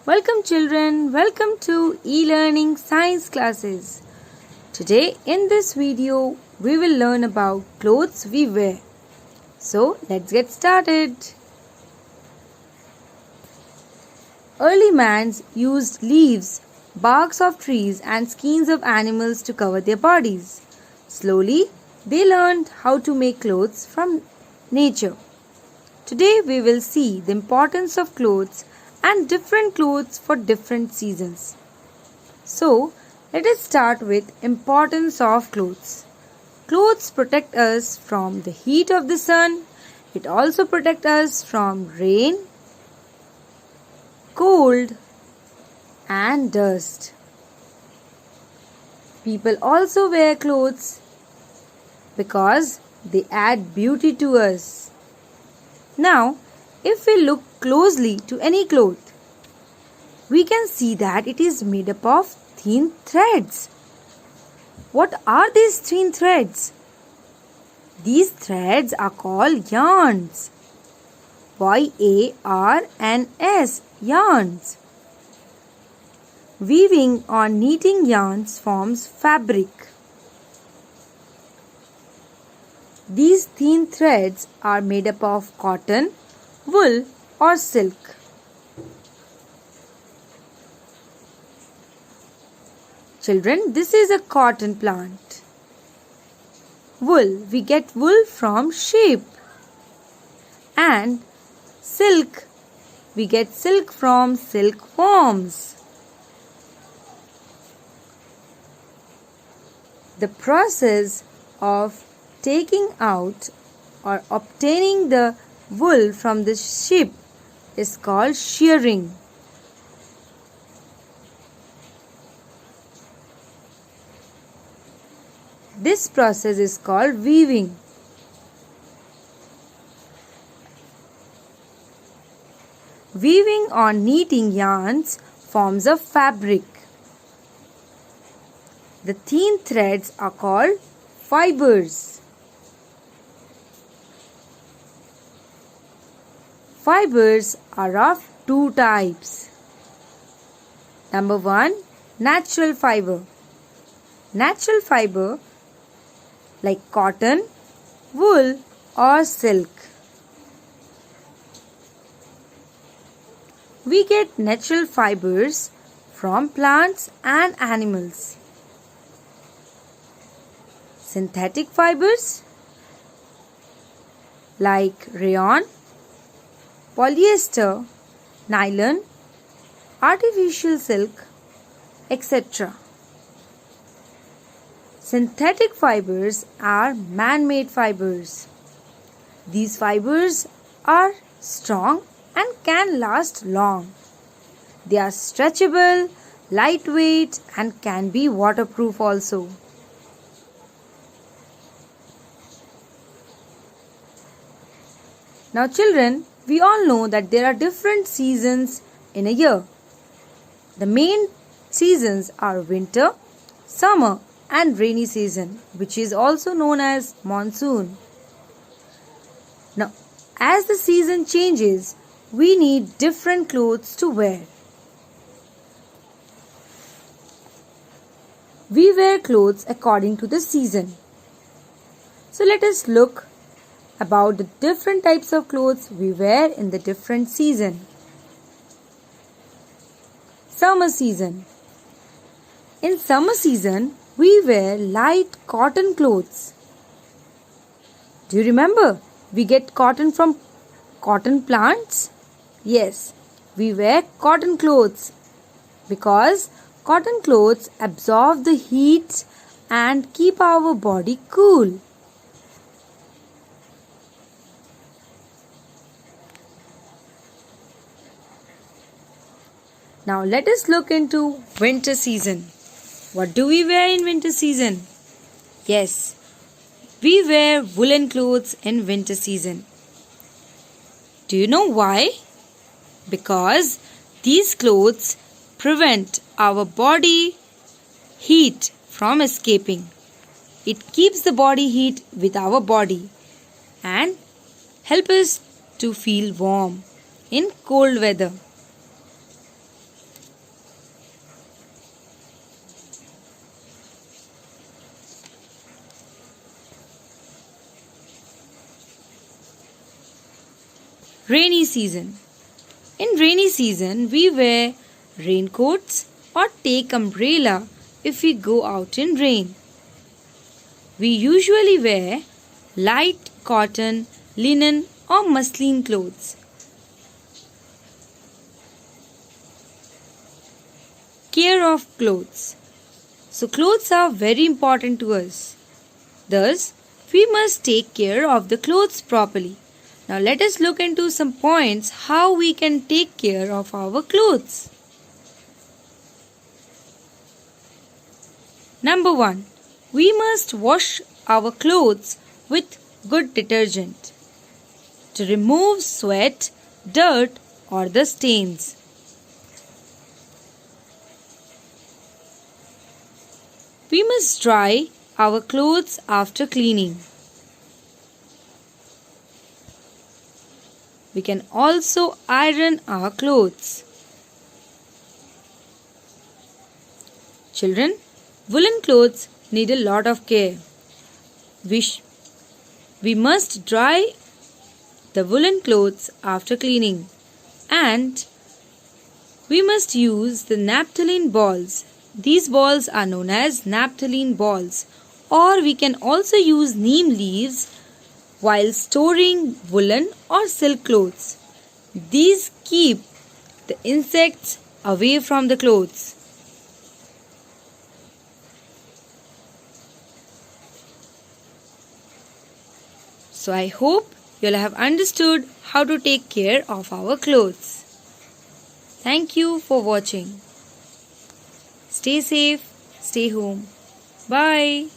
Welcome children, welcome to e-learning science classes. Today in this video we will learn about clothes we wear. So let's get started. Early mans used leaves, barks of trees and skins of animals to cover their bodies. Slowly they learned how to make clothes from nature. Today we will see the importance of clothes and different clothes for different seasons. So, let us start with importance of clothes. Clothes protect us from the heat of the sun. It also protects us from rain, cold and dust. People also wear clothes because they add beauty to us. Now, if we look closely to any cloth, we can see that it is made up of thin threads. What are these thin threads? These threads are called yarns. Y-A-R-N-S, yarns. Weaving or knitting yarns forms fabric. These thin threads are made up of cotton, wool or silk. Children, this is a cotton plant. Wool, we get wool from sheep. And silk, we get silk from silkworms. The process of taking out or obtaining the wool from the sheep is called shearing. This process is called weaving. Weaving or knitting yarns forms a fabric. The thin threads are called fibers. Fibers are of two types. Number 1, natural fiber. Natural fiber like cotton, wool or silk. We get natural fibers from plants and animals. Synthetic fibers like rayon, polyester, nylon, artificial silk, etc. Synthetic fibers are man-made fibers. These fibers are strong and can last long. They are stretchable, lightweight and can be waterproof also. Now children, we all know that there are different seasons in a year. The main seasons are winter, summer and rainy season, which is also known as monsoon. Now, as the season changes, we need different clothes to wear. We wear clothes according to the season. So let us look about the different types of clothes we wear in the different season. Summer season. In summer season, we wear light cotton clothes. Do you remember? We get cotton from cotton plants? Yes, we wear cotton clothes because cotton clothes absorb the heat and keep our body cool. Now let us look into winter season. What do we wear in winter season? Yes, we wear woolen clothes in winter season. Do you know why? Because these clothes prevent our body heat from escaping. It keeps the body heat with our body and help us to feel warm in cold weather. Rainy season. In rainy season, we wear raincoats or take umbrella if we go out in rain. We usually wear light cotton, linen or muslin clothes. Care of clothes. So clothes are very important to us. Thus, we must take care of the clothes properly. Now let us look into some points how we can take care of our clothes. Number 1. We must wash our clothes with good detergent to remove sweat, dirt or the stains. We must dry our clothes after cleaning. We can also iron our clothes. Children, woolen clothes need a lot of care. We must dry the woolen clothes after cleaning, and we must use the naphthalene balls. These balls are known as naphthalene balls, or we can also use neem leaves while storing woolen or silk clothes. These keep the insects away from the clothes. So I hope you'll have understood how to take care of our clothes. Thank you for watching. Stay safe, stay home. Bye.